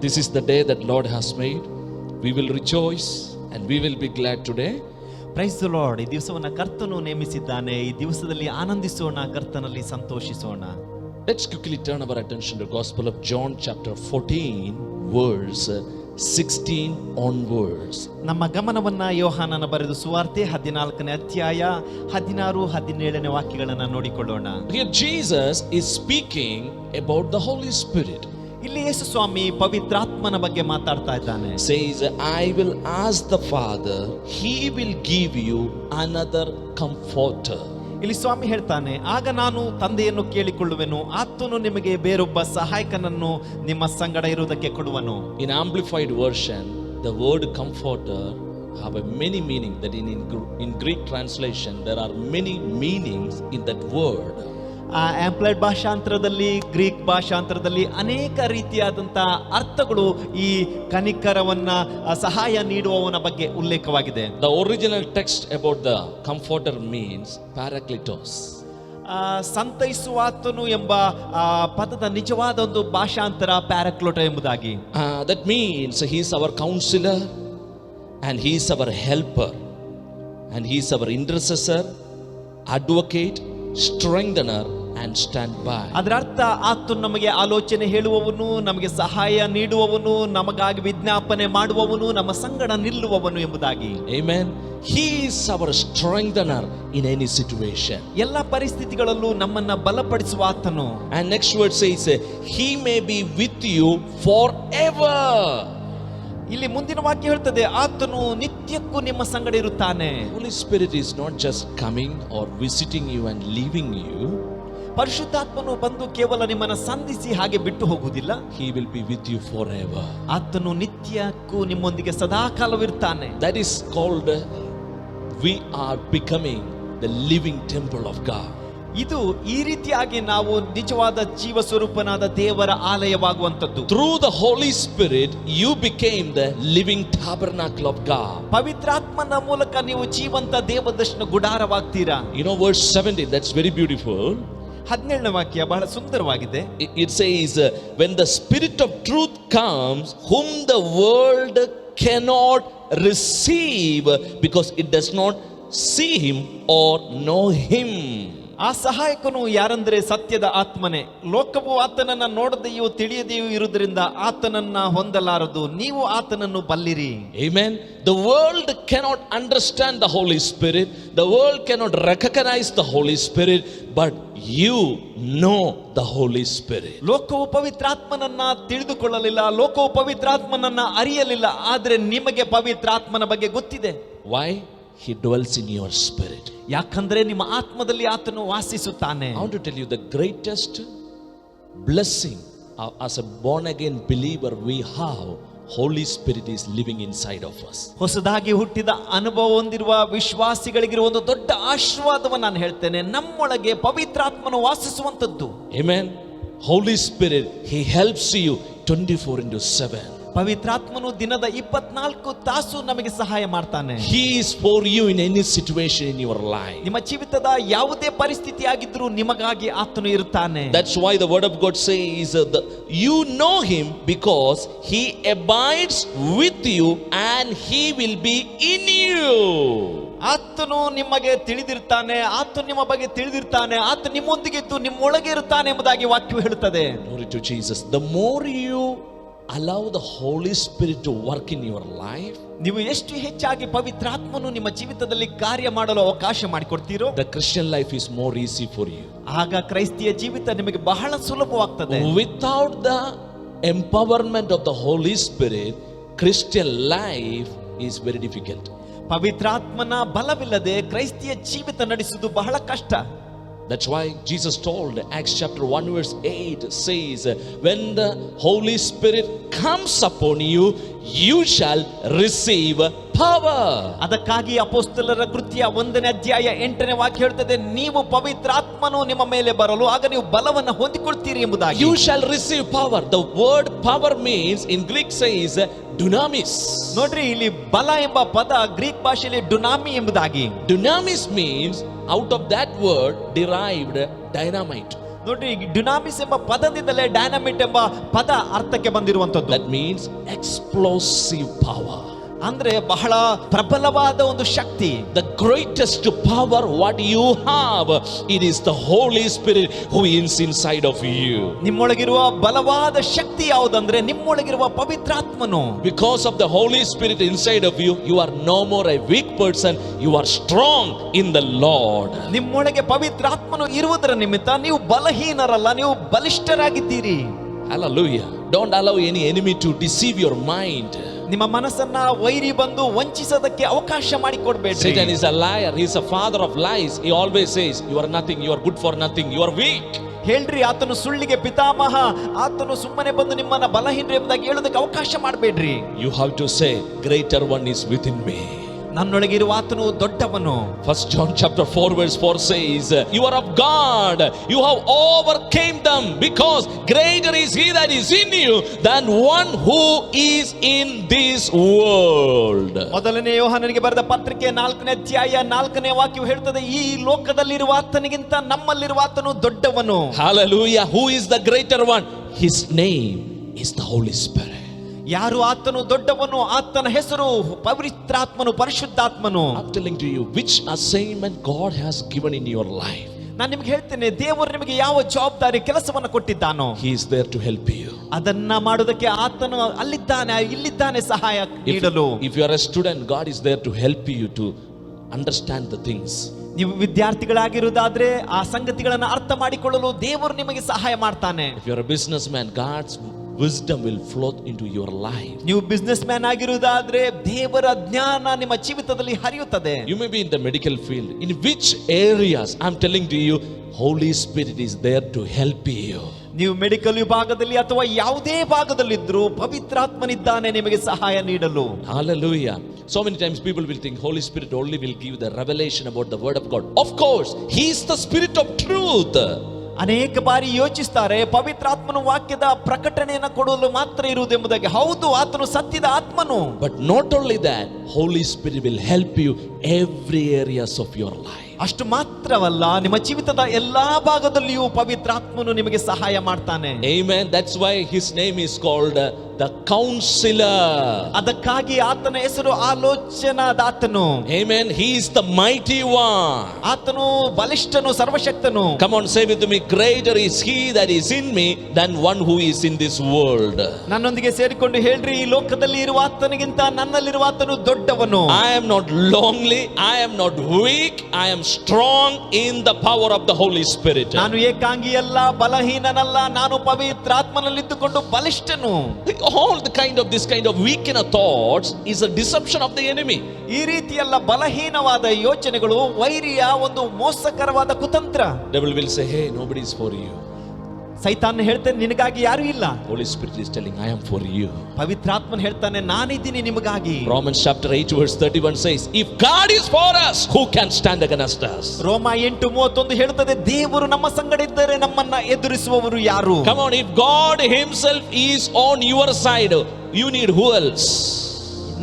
This is the day that Lord has made. We will rejoice and we will be glad today. Praise the lord. ಈ ದಿವಸವನ್ನು ಕರ್ತನು ನೇಮಿಸಿದ್ದಾನೆ. ಈ ದಿವಸದಲ್ಲಿ ಆನಂದಿಸೋಣ, ಕರ್ತನಲ್ಲಿ ಸಂತೋಷಿಸೋಣ. Let's quickly turn our attention to the Gospel of John chapter 14 verse 16 onwards. ನಮ್ಮ ಗಮನವನ್ನ ಯೋಹಾನನ ಬರೆದ ಸುವಾರ್ತೆ 14ನೇ ಅಧ್ಯಾಯ 16, 17ನೇ ವಾಕ್ಯಗಳನ್ನು ನೋಡಿಕೊಳ್ಳೋಣ. Here Jesus is speaking about the Holy Spirit. ಇಲ್ಲಿ ಯೇಸು ಸ್ವಾಮಿ ಪವಿತ್ರಾತ್ಮನ ಬಗ್ಗೆ ಮಾತಾಡ್ತಾ ಇದ್ದಾನೆ. Says, I will ask the Father, he will give you another comforter. ಇಲ್ಲಿ ಸ್ವಾಮಿ ಹೇಳ್ತಾನೆ, ಆಗ ನಾನು ತಂದೆಯನ್ನು ಕೇಳಿಕೊಳ್ಳುವೆನು, ಆತನು ನಿಮಗೆ ಬೇರೊಬ್ಬ ಸಹಾಯಕನನ್ನು ನಿಮ್ಮ ಸಂಗಡ ಇರುವುದಕ್ಕೆ ಕೊಡುವನು. In amplified version, the word comforter have a many meaning. That in Greek translation there are many meanings in that word. Amplified ಭಾಷಾಂತರದಲ್ಲಿ, ಗ್ರೀಕ್ ಭಾಷಾಂತರದಲ್ಲಿ ಅನೇಕ ರೀತಿಯಾದಂಥ ಅರ್ಥಗಳು ಈ ಕನಿಕರವನ್ನ ಸಹಾಯ ನೀಡುವವನ ಬಗ್ಗೆ ಉಲ್ಲೇಖವಾಗಿದೆ. The original text about the comforter means parakletos. ಸಂತೈಸುವಾತನು ಎಂಬ ಪದದ ನಿಜವಾದ ಒಂದು ಭಾಷಾಂತರ ಪ್ಯಾರಾಕ್ಲೋಟ ಎಂಬುದಾಗಿ. That means he is our counselor and he is our helper and he is our intercessor, advocate, strengthener and stand by. ಅದರ ಅರ್ಥ, ಆತನು ನಮಗೆ ಆಲೋಚನೆ ಹೇಳುವವನು, ನಮಗೆ ಸಹಾಯ ನೀಡುವವನು, ನಮಗಾಗಿ ವಿಜ್ಞಾಪನೆ ಮಾಡುವವನು, ನಮ್ಮ ಸಂಗಡ ನಿಲ್ಲುವವನು ಎಂಬುದಾಗಿ. Amen. He is our strengthener in any situation. ಎಲ್ಲ ಪರಿಸ್ಥಿತಿಗಳಲ್ಲೂ ನಮ್ಮನ್ನ ಬಲಪಡಿಸುವ ಆತನು. And next word says, he may be with you forever. ಇಲ್ಲಿ ಮುಂದಿನ ವಾಕ್ಯ ಹೇಳ್ತದೆ, ಆತನು ನಿತ್ಯಕ್ಕೂ ನಿಮ್ಮ ಸಂಗಡ ಇರುತ್ತಾನೆ. Holy Spirit is not just coming or visiting you and leaving you. ಪರಿಶುದ್ಧಾತ್ಮನು ಬಂದು ಕೇವಲ ನಿಮ್ಮನ್ನ ಸಂಧಿಸಿ ಹಾಗೆ ಬಿಟ್ಟು ಹೋಗುವುದಿಲ್ಲ. He will be with you forever. ಆತನು ನಿತ್ಯಕ್ಕೂ ನಿಮ್ಮೊಂದಿಗೆ ಸದಾಕಾಲವಿರ್ತಾನೆ. That is called, we are becoming the living temple of God. ಇದು ಈ ರೀತಿಯಾಗಿ ನಾವು ನಿಜವಾದ ಜೀವ ಸ್ವರೂಪನಾದ ದೇವರ ಆಲಯವಾಗುವಂತದ್ದು. Through the Holy Spirit you became the living tabernacle of God. ಪವಿತ್ರಾತ್ಮನ ಮೂಲಕ ನೀವು ಜೀವಂತ ದೇವದರ್ಶನ ಗುಡಾರವಾಗ್ತೀರಾ. You know verse 17, that's very beautiful. 17ನೇ ವಾಕ್ಯ ಬಹಳ ಸುಂದರವಾಗಿದೆ. It says, when the Spirit of truth comes, whom the world cannot receive because it does not see him or know him. ಆ ಸಹಾಯಕನು ಯಾರಂದ್ರೆ ಸತ್ಯದ ಆತ್ಮನೇ. ಲೋಕವು ಆತನನ್ನ ನೋಡದೆಯೂ ತಿಳಿಯದೆಯೂ ಇರುವುದರಿಂದ ಆತನನ್ನ ಹೊಂದಲಾರದು, ನೀವು ಆತನನ್ನು ಬಲ್ಲಿರಿ. Amen. The world cannot understand the Holy Spirit. The world cannot recognize the Holy Spirit, but you know the Holy Spirit. ಲೋಕವು ಪವಿತ್ರಾತ್ಮನನ್ನ ತಿಳಿದುಕೊಳ್ಳಲಿಲ್ಲ, ಲೋಕವು ಪವಿತ್ರಾತ್ಮನನ್ನ ಅರಿಯಲಿಲ್ಲ, ಆದ್ರೆ ನಿಮಗೆ ಪವಿತ್ರಾತ್ಮನ ಬಗ್ಗೆ ಗೊತ್ತಿದೆ. Why? He dwells in your spirit. ಯಾಕಂದ್ರೆ ನಿಮ್ಮ ಆತ್ಮದಲ್ಲಿ ಆತನು ವಾಸಿಸುತ್ತಾನೆ. I want to tell you the greatest blessing as a born again believer we have, Holy Spirit is living inside of us. ಹೊಸದಾಗಿ ಹುಟ್ಟಿದ ಅನುಭವ ಹೊಂದಿರುವ ವಿಶ್ವಾಸಿಗಳಿಗಿರುವ ಒಂದು ದೊಡ್ಡ ಆಶೀರ್ವಾದವನ್ನು ನಾನು ಹೇಳ್ತೇನೆ, ನಮ್ಮೊಳಗೆ ಪವಿತ್ರಾತ್ಮನು ವಾಸಿಸುವಂತದ್ದು. Amen. Holy Spirit, he helps you 24/7. ಪವಿತ್ರಾತ್ಮನು ದಿನದ 24 ತಾಸು ನಮಗೆ ಸಹಾಯ ಮಾಡ್ತಾನೆ. He is for you in any situation in your life. ನಿಮ್ಮ ಜೀವಿತದ ಯಾವುದೇ ಪರಿಸ್ಥಿತಿ ಆಗಿದ್ರೂ ನಿಮಗಾಗಿ ಆತನು ಇರುತ್ತಾನೆ. That's why the word of God says, you know him because he abides with you and he will be in you. ಆತನು ನಿಮಗೆ ತಿಳಿದಿರ್ತಾನೆ, ಆತನು ನಿಮ್ಮ ಬಗ್ಗೆ ತಿಳಿದಿರ್ತಾನೆ, ಆತ ನಿಮ್ಮೊಂದಿಗೆ ಇದ್ದು ನಿಮ್ಮೊಳಗೆ ಇರುತ್ತಾನೆ ಎಂಬುದಾಗಿ ವಾಕ್ಯವು ಹೇಳುತ್ತದೆ. Glory to Jesus. The more you allow the Holy Spirit to work in your life, ನೀವು ಎಷ್ಟು ಹೆಚ್ಚಾಗಿ ಪವಿತ್ರಾತ್ಮನು ನಿಮ್ಮ ಜೀವಿತದಲ್ಲಿ ಕಾರ್ಯ ಮಾಡಲು ಅವಕಾಶ ಮಾಡಿಕೊಡ್ತೀರೋ, the Christian life is more easy for you. ಆಗ ಕ್ರೈಸ್ತಿಯ ಜೀವಿತ ನಿಮಗೆ ಬಹಳ ಸುಲಭವಾಗ್ತದೆ. Without the empowerment of the Holy Spirit, Christian life is very difficult. ಪವಿತ್ರಾತ್ಮನ ಬಲವಿಲ್ಲದೆ ಕ್ರೈಸ್ತಿಯ ಜೀವಿತ ನಡೆಸುವುದು ಬಹಳ ಕಷ್ಟ. That's why Jesus told, Acts chapter 1 verse 8 says, when the Holy Spirit comes upon you, you shall receive power. ಅದಕ್ಕಾಗಿ ಅಪೊಸ್ತಲರ ಕೃತ್ಯ 1ನೇ ಅಧ್ಯಾಯ 8ನೇ ವಾಕ್ಯ ಹೇಳ್ತದೆ, ನೀವು ಪವಿತ್ರಾತ್ಮನು ನಿಮ್ಮ ಮೇಲೆ ಬರಲು ಆಗ ನೀವು ಬಲವನ್ನು ಹೊಂದಿಕೊಳ್ಳುತ್ತೀರಿ ಎಂಬುದಾಗಿ. You shall receive power. The word power means in Greek says dunamis. ನೋಡ್ರಿ, ಇಲ್ಲಿ ಬಲ ಎಂಬ ಪದ ಗ್ರೀಕ್ ಭಾಷೆಯಲ್ಲಿ ಡುನಾಮಿ ಎಂಬುದಾಗಿ. Dunamis means out of that word derived dynamite. ನೋಡ್ರಿ, ಡ್ಯುನಾಮಿಸ್ ಎಂಬ ಪದದಿಂದಲೇ ಡೈನಾಮಿಟ್ ಎಂಬ ಪದ ಅರ್ಥಕ್ಕೆ ಬಂದಿರುವಂತದ್ದು. That means explosive power. ಅಂದ್ರೆ ಬಹಳ ಪ್ರಬಲವಾದ ಒಂದು ಶಕ್ತಿ. The greatest power what you have, it is the Holy Spirit who is inside of you. ನಿಮ್ಮೊಳಗಿರುವ ಬಲವಾದ ಶಕ್ತಿ ಯಾವುದಂದ್ರೆ ನಿಮ್ಮೊಳಗಿರುವ ಪವಿತ್ರಾತ್ಮನು. Because of the Holy Spirit inside of you, you are no more a weak person, you are strong in the Lord. ನಿಮ್ಮೊಳಗೆ ಪವಿತ್ರಾತ್ಮನು ಇರುವುದರ ನಿಮಿತ್ತ ನೀವು ಬಲಹೀನರಲ್ಲ, ನೀವು ಬಲಿಷ್ಠರಾಗಿದ್ದೀರಿ. Hallelujah. Don't allow any enemy to deceive your mind. ನಿಮ್ಮ ಮನಸ್ಸನ್ನ ವೈರಿ ಬಂದು ವಂಚಿಸೋದಕ್ಕೆ ಅವಕಾಶ ಮಾಡಿಕೊಡ್ಬೇಡಿ. Satan is a liar, he is a father of lies. He always says you are nothing, you are good for nothing, you are weak. ಹೇಳ್ರಿ, ಆತನು ಸುಳ್ಳಿಗೆ ಪಿತಾಮಹ, ಆತನು ಸುಮ್ಮನೆ ಬಂದು ನಿಮ್ಮನ್ನ ಬಲಹೀನರು ಎಂಬುದಾಗಿ ಹೇಳೋದಕ್ಕೆ ಅವಕಾಶ ಮಾಡಬೇಡ್ರಿ. You have to say greater one is within me. ನನ್ನೊಳಗಿರುವ ಆತನು ದೊಡ್ಡವನು. 1 John chapter 4 verse 4 says, you are of God, you have overcame them, because greater is he that is in you than one who is in this world. ಮೊದಲನೇ ಯೋಹಾನನಿಗೆ ಬರೆದ ಪತ್ರಿಕೆ 4ನೇ ಅಧ್ಯಾಯ 4ನೇ ವಾಕ್ಯವು ಹೇಳ್ತದೆ, ಈ ಲೋಕದಲ್ಲಿರುವ ಆತನಿಗಿಂತ ನಮ್ಮಲ್ಲಿರುವ ಆತನು ದೊಡ್ಡವನು. Hallelujah. Who is the greater one? His name is the Holy Spirit. ಯಾರು ಆತನು ದೊಡ್ಡವನು? ಆತನ ಹೆಸರು ಪವಿತ್ರಾತ್ಮನು, ಪರಿಶುದ್ಧಾತ್ಮನು. I'm telling to you which assignment God has given in your life. ನಾನು ನಿಮ್ಗೆ ಹೇಳ್ತೇನೆ, ದೇವರು ನಿಮಗೆ ಯಾವ ಜವಾಬ್ದಾರಿ ಕೆಲಸವನ್ನು ಕೊಟ್ಟಿದ್ದಾನೋ He is there to help you. ಅದನ್ನ ಮಾಡೋದಕ್ಕೆ ಆತನು ಅಲ್ಲಿದ್ದಾನೆ, ಇಲ್ಲಿದ್ದಾನೆ ಸಹಾಯ ನೀಡಲು. If you are a student, God is there to help you to understand the things. ನೀವು ವಿದ್ಯಾರ್ಥಿಗಳಾಗಿರುವುದಾದ್ರೆ ಆ ಸಂಗತಿಗಳನ್ನು ಅರ್ಥ ಮಾಡಿಕೊಳ್ಳಲು ದೇವರು ನಿಮಗೆ ಸಹಾಯ ಮಾಡ್ತಾನೆ. If you are a businessman, God's wisdom will flow into your life. ನೀವು ಬಿಸ್ನೆಸ್ ಮ್ಯಾನ್ ಆಗಿರುವುದಾದ್ರೆ ದೇವರ ಜ್ಞಾನ ನಿಮ್ಮ ಜೀವಿತದಲ್ಲಿ ಹರಿಯುತ್ತದೆ. You may be in the medical field. In which areas, I'm telling to you, Holy Spirit is there to help you. ನೀವು medical ವಿಭಾಗದಲ್ಲಿ ಅಥವಾ ಯಾವುದೇ ಭಾಗದಲ್ಲಿದ್ರೂ ಪವಿತ್ರಾತ್ಮನಿದ್ದಾನೆ ನಿಮಗೆ ಸಹಾಯ ನೀಡಲು. Hallelujah. So many times people will think Holy Spirit only will give the revelation about the word of God. Of course, He is the Spirit of truth. ಅನೇಕ ಬಾರಿ ಯೋಚಿಸ್ತಾರೆ, ಪವಿತ್ರಾತ್ಮನು ವಾಕ್ಯದ ಪ್ರಕಟಣೆಯನ್ನು ಕೊಡಲು ಮಾತ್ರ ಇರುವುದೆಂಬುದಾಗಿ. ಹೌದು, ಆತನು ಸತ್ಯದ ಆತ್ಮನು. But not only that, Holy Spirit will help you every areas of your life. ಅಷ್ಟು ಮಾತ್ರವಲ್ಲ, ನಿಮ್ಮ ಜೀವಿತದ ಎಲ್ಲಾ ಭಾಗದಲ್ಲಿಯೂ ಪವಿತ್ರಾತ್ಮನು ನಿಮಗೆ ಸಹಾಯ ಮಾಡ್ತಾನೆ. Amen. That's why His name is called the Counselor. ಅದಕ್ಕಾಗಿ ಆತನ ಹೆಸರು ಆಲೋಚನಾದಾತನು. Amen. He is the mighty one. ಆತನು ಬಲಿಷ್ಠನು, ಸರ್ವಶಕ್ತನು. Come on, say with me, greater is He that is in me than one who is in this world. ನನ್ನೊಂದಿಗೆ ಸೇರಿಕೊಂಡು ಹೇಳ್ರಿ, ಈ ಲೋಕದಲ್ಲಿ ಇರುವ ಆತನಿಗಿಂತ ನನ್ನಲ್ಲಿರುವ ಆತನು ದೊಡ್ಡವನು. I am not lonely, I am not weak, I am strong in the power of the Holy Spirit. ನಾನು ಏಕಾಂಗಿಯಲ್ಲ, ಬಲಹೀನನಲ್ಲ, ನಾನು ಪವಿತ್ರಾತ್ಮನಲ್ಲಿದ್ದುಕೊಂಡು ಬಲಿಷ್ಠನು. All the this kind of weak inner thoughts is a deception of the enemy. ಈ ರೀತಿಯಲ್ಲ ಬಲಹೀನವಾದ ಯೋಚನೆಗಳು ವೈರಿಯ ಒಂದು ಮೋಸಕರವಾದ ಕುತಂತ್ರ. Devil will say, hey, nobody is for you. ಸೈತಾನ್ ಹೇಳ್ತಾನೆ, ನಿನಗಾಗಿ ಯಾರು ಇಲ್ಲ. Holy Spirit is telling, I am for you. ಪವಿತ್ರಾತ್ಮನ್ ಹೇಳ್ತಾನೆ, ನಾನಿದ್ದೀನಿ ನಿಮಗಾಗಿ. Romans chapter 8 verse 31 says, if God is for us, who can stand against us? ರೋಮ 8:31 ಹೇಳುತ್ತದೆ, ದೇವರು ನಮ್ಮ ಸಂಗಡ ಇದ್ದರೆ ನಮ್ಮನ್ನ ಎದುರಿಸುವವರು ಯಾರು? Come on, if God himself is on your side, you need who else?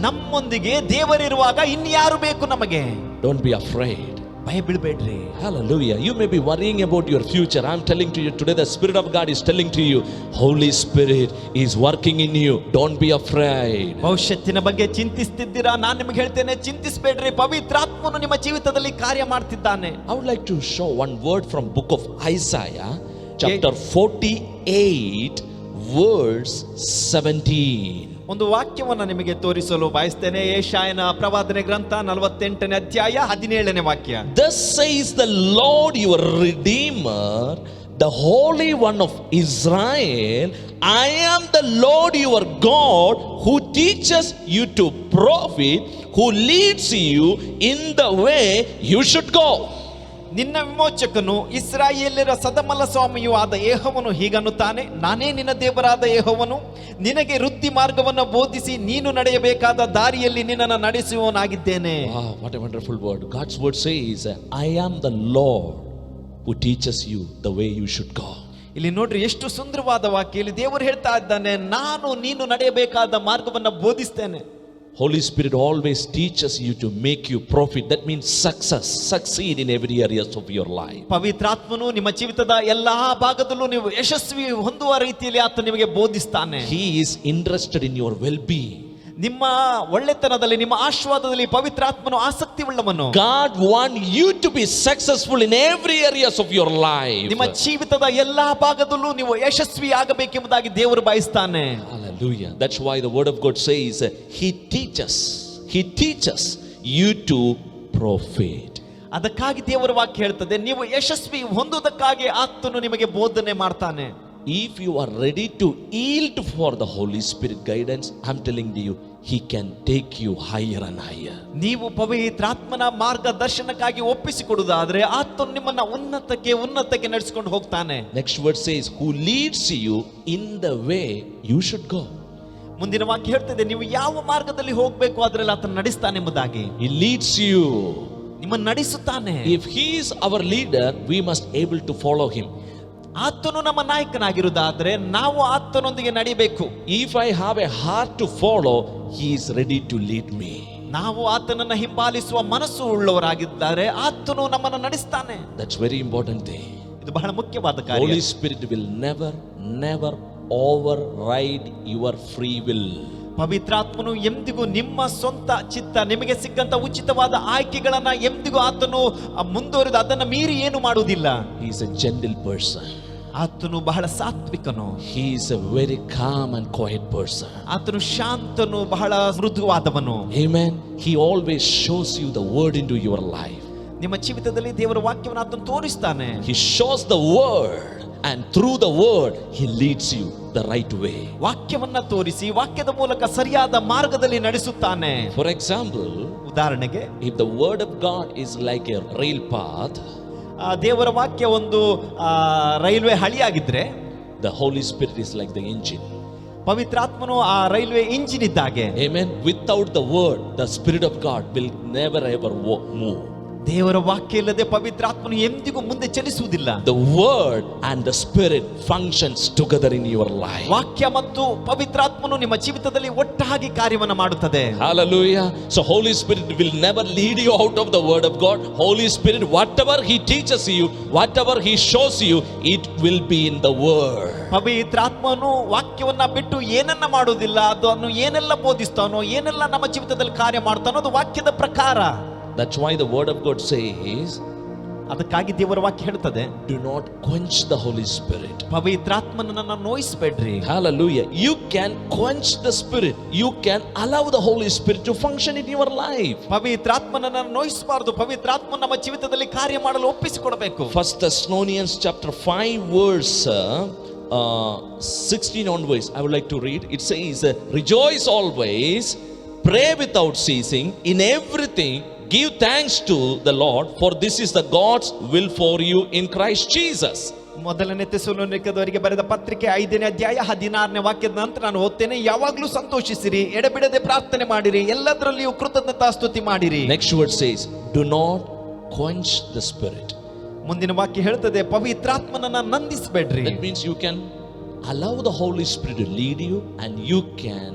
ನಮ್ಮೊಂದಿಗೆ ದೇವರಿರುವಾಗ ಇನ್ಯಾರು ಬೇಕು ನಮಗೆ? Don't be afraid. ಭಯ ಬೀಳಬೇಡ್ರಿ. Hallelujah. You may be worrying about your future. I'm telling to you today, the Spirit of God is telling to you, Holy Spirit is working in you. Don't be afraid. ಭವಿಷ್ಯತ್ತಿನ ಬಗ್ಗೆ ಚಿಂತಿಸ್ತಿದ್ದೀರಾ? ನಾನು ನಿಮಗೆ ಹೇಳ್ತೇನೆ, ಚಿಂತಿಸಬೇಡ್ರಿ. ಪವಿತ್ರಾತ್ಮನು ನಿಮ್ಮ ಜೀವಿತದಲ್ಲಿ ಕಾರ್ಯ ಮಾಡ್ತಿದ್ದಾನೆ. I would like to show one word from book of Isaiah, chapter 48, verse 17. ಒಂದು ವಾಕ್ಯವನ್ನು ನಿಮಗೆ ತೋರಿಸಲು ಬಯಸ್ತೇನೆ. ಯೆಶಾಯನ ಪ್ರವಾದನೆ ಗ್ರಂಥ 48ನೇ ಅಧ್ಯಾಯ 17ನೇ ವಾಕ್ಯ. Thus says the Lord your Redeemer, the Holy One of Israel, I am the Lord your God, who teaches you to profit, who leads you in the way you should go. ನಿನ್ನ ವಿಮೋಚಕನು ಇಸ್ರಾಯೇಲ್ಯರ ಸದಮಲ ಸ್ವಾಮಿಯೂ ಆದ ಯೆಹೋವನು ಹೀಗನ್ನುತ್ತಾನೆ, ನಾನೇ ನಿನ್ನ ದೇವರಾದ ಯೆಹೋವನು, ನಿನಗೆ ವೃತ್ತಿ ಮಾರ್ಗವನ್ನು ಬೋಧಿಸಿ ನೀನು ನಡೆಯಬೇಕಾದ ದಾರಿಯಲ್ಲಿ ನಿನ್ನನ್ನು ನಡೆಸುವವನಾಗಿದ್ದೇನೆ. Wow, what a wonderful word. God's word says, I am the Lord who teaches you the way you should go. ಇಲ್ಲಿ ನೋಡ್ರಿ, ಎಷ್ಟು ಸುಂದರವಾದ ವಾಕ್ಯ. ಇಲ್ಲಿ ದೇವರು ಹೇಳ್ತಾ ಇದ್ದಾನೆ, ನಾನು ನೀನು ನಡೆಯಬೇಕಾದ ಮಾರ್ಗವನ್ನು ಬೋಧಿಸ್ತೇನೆ. Holy Spirit always teaches you to make you profit. That means succeed in every areas of your life. ಪವಿತ್ರಾತ್ಮನು ನಿಮ್ಮ ಜೀವಿತದ ಎಲ್ಲಾ ಭಾಗದಲ್ಲೂ ನೀವು ಯಶಸ್ವಿ ಹೊಂದುವ ರೀತಿಯಲ್ಲಿ ಆತ ನಿಮಗೆ ಬೋಧಿಸ್ತಾನೆ. He is interested in your well-being. ನಿಮ್ಮ ಒಳ್ಳೆತನದಲ್ಲಿ, ನಿಮ್ಮ ಆಶೀರ್ವಾದದಲ್ಲಿ ಪವಿತ್ರಾತ್ಮನು ಆಸಕ್ತಿ ಉಳ್ಳವನು. God wants you to be successful in every areas of your life. ನಿಮ್ಮ ಜೀವಿತದ ಎಲ್ಲಾ ಭಾಗದಲ್ಲೂ ನೀವು ಯಶಸ್ವಿ ಆಗಬೇಕೆಂಬುದಾಗಿ ದೇವರು ಬಯಸ್ತಾನೆ. Hallelujah. That's why the word of God says he teaches you to profit. ಅದಕ್ಕಾಗಿ ದೇವರ ವಾಕ್ಯ ಹೇಳ್ತದೆ, ನೀವು ಯಶಸ್ವಿ ಹೊಂದುವುದಕ್ಕಾಗಿ ಆತನು ನಿಮಗೆ ಬೋಧನೆ ಮಾಡ್ತಾನೆ. If you are ready to yield for the Holy Spirit guidance, I'm telling you, he can take you higher and higher. ನೀವು ಪವಿತ್ರಾತ್ಮನ ಮಾರ್ಗದರ್ಶನಕ್ಕಾಗಿ ಒಪ್ಪಿಸಿಕೊಡುವುದಾದ್ರೆ ಆತನು ನಿಮ್ಮನ್ನ ಉನ್ನತಕ್ಕೆ ನಡೆಸಿಕೊಂಡು ಹೋಗ್ತಾನೆ. Next word says, who leads you in the way you should go. ಮುಂದಿನ ವಾಕ್ಯ ಹೇಳ್ತದೆ, ನೀವು ಯಾವ ಮಾರ್ಗದಲ್ಲಿ ಹೋಗಬೇಕು ಅದರಲ್ಲಿ ಆತನು ನಡೆಸ್ತಾನೆ ಎಂಬುದಾಗಿ. He leads you. ನಿಮ್ಮನ್ನು ನಡೆಸುತ್ತಾನೆ. If he is our leader, we must able to follow him. ಆತನು ನಮ್ಮ ನಾಯಕನಾಗಿರುವುದಾದ್ರೆ ನಾವು ಆತನೊಂದಿಗೆ ನಡೆಯಬೇಕು. If I have a heart to follow, he is ready to lead me. ನಾವು ಆತನನ್ನ ಹಿಂಬಾಲಿಸುವ ಮನಸ್ಸು ಉಳ್ಳವರಾಗಿದ್ದಾರೆ ಆತನು ನಮ್ಮನ್ನು ನಡೆಸ್ತಾನೆ. That's very important thing. ಇದು ಬಹಳ ಮುಖ್ಯವಾದ ಕಾರ್ಯ. Holy Spirit will never override your free will. ಪವಿತ್ರಾತ್ಮನು ಎಂದಿಗೂ ನಿಮ್ಮ ಸ್ವಂತ ಚಿತ್ತ, ನಿಮಗೆ ಸಿಕ್ಕಂತ ಉಚಿತವಾದ ಆಯ್ಕೆಗಳನ್ನ ಎಂದಿಗೂ ಆತನು ಮುಂದುವರೆದು ಅದನ್ನ ಮೀರಿ ಏನು ಮಾಡುವುದಿಲ್ಲ. He is a gentle person. ಆತನು ಬಹಳ ಸಾತ್ವಿಕನು. He is a very calm and quiet person. ಆತನು ಶಾಂತನು, ಬಹಳ ಮೃದುವಾದವನು. Amen. He always shows you the word into your life. ನಿಮ್ಮ ಜೀವಿತದಲ್ಲಿ ದೇವರ ವಾಕ್ಯವನ್ನು ಆತನು ತೋರಿಸ್ತಾನೆ. He shows the word and through the word he leads you the right way. ವಾಕ್ಯವನ್ನ ತೋರಿಸಿ ವಾಕ್ಯದ ಮೂಲಕ ಸರಿಯಾದ ಮಾರ್ಗದಲ್ಲಿ ನಡೆಸುತ್ತಾನೆ. For example, ಉದಾಹರಣೆಗೆ, if the word of God is like a rail path, ದೇವರ ವಾಕ್ಯ ಒಂದು ರೈಲ್ವೆ ಹಳಿಯಾಗಿದ್ರೆ, the Holy Spirit is like the engine. ಪವಿತ್ರಾತ್ಮನು ಆ ರೈಲ್ವೆ ಇಂಜಿನ್ ಇದ್ದಾಗೆ. Amen. Without the word, the Spirit of God will never ever move. ದೇವರ ವಾಕ್ಯ ಇಲ್ಲದೆ ಪವಿತ್ರಾತ್ಮನು ಎಂದಿಗೂ ಮುಂದೆ ಚಲಿಸುವುದಿಲ್ಲ. The word and the Spirit functions together in your life. ವಾಕ್ಯ ಮತ್ತು ಪವಿತ್ರಾತ್ಮನು ನಿಮ್ಮ ಜೀವಿತದಲ್ಲಿ ಒಟ್ಟಾಗಿ ಕಾರ್ಯವನ್ನ ಮಾಡುತ್ತದೆ. Hallelujah. So Holy Spirit will never lead you out of the word of God. Holy Spirit, whatever he teaches you, whatever he shows you, it will be in the word. ಪವಿತ್ರಾತ್ಮನು ವಾಕ್ಯವನ್ನ ಬಿಟ್ಟು ಏನನ್ನ ಮಾಡುವುದಿಲ್ಲ. ಅದನ್ನು ಏನೆಲ್ಲ ಬೋಧಿಸ್ತಾನೋ, ಏನೆಲ್ಲ ನಮ್ಮ ಜೀವಿತದಲ್ಲಿ ಕಾರ್ಯ ಮಾಡ್ತಾನೋ ಅದು ವಾಕ್ಯದ ಪ್ರಕಾರ. That's why the word of God says, ಅದಕ್ಕಾಗಿ ದೇವರ ವಾಕ್ಯ ಹೇಳ್ತದೆ, do not quench the Holy Spirit. ಪವಿತ್ರಾತ್ಮನನ್ನ ನೋಯಿಸಬೇಡ್ರಿ. Hallelujah. You can quench the Spirit. You can allow the Holy Spirit to function in your life. ಪವಿತ್ರಾತ್ಮನನ್ನ ನೋಯಿಸಬಾರದು. ಪವಿತ್ರಾತ್ಮ ನಮ್ಮ ಜೀವಿತದಲ್ಲಿ ಕಾರ್ಯ ಮಾಡಲು ಒಪ್ಪಿಸಿಕೊಡಬೇಕು. 1 Thessalonians chapter 5 verse 16 onwards I would like to read. It says, rejoice always, pray without ceasing, in everything give thanks to the Lord, for this is the God's will for you in Christ Jesus. ಮೊದಲನೇ ಥೆಸಲೋನಿಕದವರಿಗೆ ಬರೆದ ಪತ್ರಿಕೆ 5ನೇ ಅಧ್ಯಾಯ 16ನೇ ವಾಕ್ಯದ ನಂತರ ನಾನು ಓದ್ತೇನೆ. ಯಾವಾಗಲೂ ಸಂತೋಷಿಸಿರಿ, ಎಡೆಬಿಡದೆ ಪ್ರಾರ್ಥನೆ ಮಾಡಿರಿ, ಎಲ್ಲದರಲ್ಲಿಯೂ ಕೃತಜ್ಞತಾ ಸ್ತುತಿ ಮಾಡಿರಿ. Next word says, do not quench the Spirit. ಮುಂದಿನ ವಾಕ್ಯ ಹೇಳ್ತದೆ, ಪವಿತ್ರಾತ್ಮನನ್ನ ನಂದಿಸಬೇಡ್ರಿ. That means you can allow the Holy Spirit to lead you and you can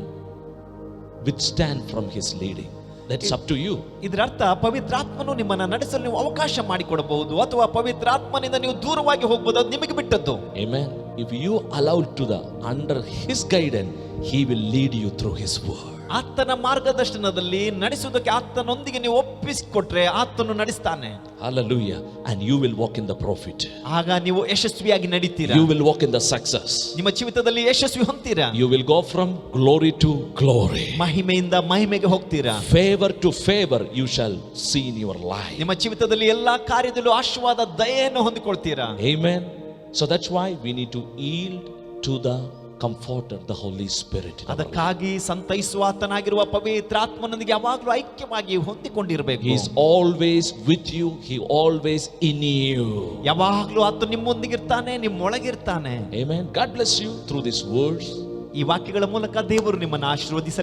withstand from his leading. That's up to you. ಇದರರ್ಥ ಪವಿತ್ರಾತ್ಮನು ನಿಮ್ಮನ್ನ ನಡೆಸಲು ನೀವು ಅವಕಾಶ ಮಾಡಿಕೊಡಬಹುದು ಅಥವಾ ಪವಿತ್ರಾತ್ಮನಿಂದ ನೀವು ದೂರವಾಗಿ ಹೋಗಬಹುದು. ಅದು ನಿಮಗೆ ಬಿಟ್ಟದ್ದು. Amen. If you allow to the under his guidance, he will lead you through his word. ಆತನ ಮಾರ್ಗದರ್ಶನದಲ್ಲಿ ನಡೆಸುವುದಕ್ಕೆ ಆತನೊಂದಿಗೆ ನೀವು ಒಪ್ಪಿಸಿಕೊಟ್ರೆ ಆತನು ನಡೆಸ್ತಾನೆ. Hallelujah. And you will walk in the profit. ಆಗ ನೀವು ಯಶಸ್ವಿಯಾಗಿ ನಡೀತೀರಾ. You will walk in the success. ನಿಮ್ಮ ಜೀವಿತದಲ್ಲಿ ಯಶಸ್ವಿ ಹೊಂದ್ತೀರಾ. You will go from glory to glory. ಮಹಿಮೆಯಿಂದ ಮಹಿಮೆಗೆ ಹೋಗ್ತೀರಾ. Favor to favor you shall see in your life. ನಿಮ್ಮ ಜೀವಿತದಲ್ಲಿ ಎಲ್ಲಾ ಕಾರ್ಯದಲ್ಲೂ ಆಶೀರ್ವಾದ ದಯೆಯನ್ನು ಹೊಂದಿಕೊಳ್ತೀರಾ. Amen. So that's why we need to yield to the comforter, the Holy Spirit. ಅದಕ್ಕಾಗಿ ಸಂತೈಸುವಾತನಾಗಿರುವ ಪವಿತ್ರಾತ್ಮನೊಂದಿಗೆ ಯಾವಾಗಲೂ ಐಕ್ಯವಾಗಿ ಹೊಂದಿಕೊಂಡಿರಬೇಕು. He is always with you. He always in you. ಯಾವಾಗಲೂ ಆತ ನಿಮ್ಮೊಂದಿಗಿರ್ತಾನೆ, ನಿಮ್ಮೊಳಗಿರ್ತಾನೆ. Amen. God bless you through these words. ಈ ವಾಕ್ಯಗಳ ಮೂಲಕ ದೇವರು ನಿಮ್ಮನ್ನು ಆಶೀರ್ವದಿಸಲಿ.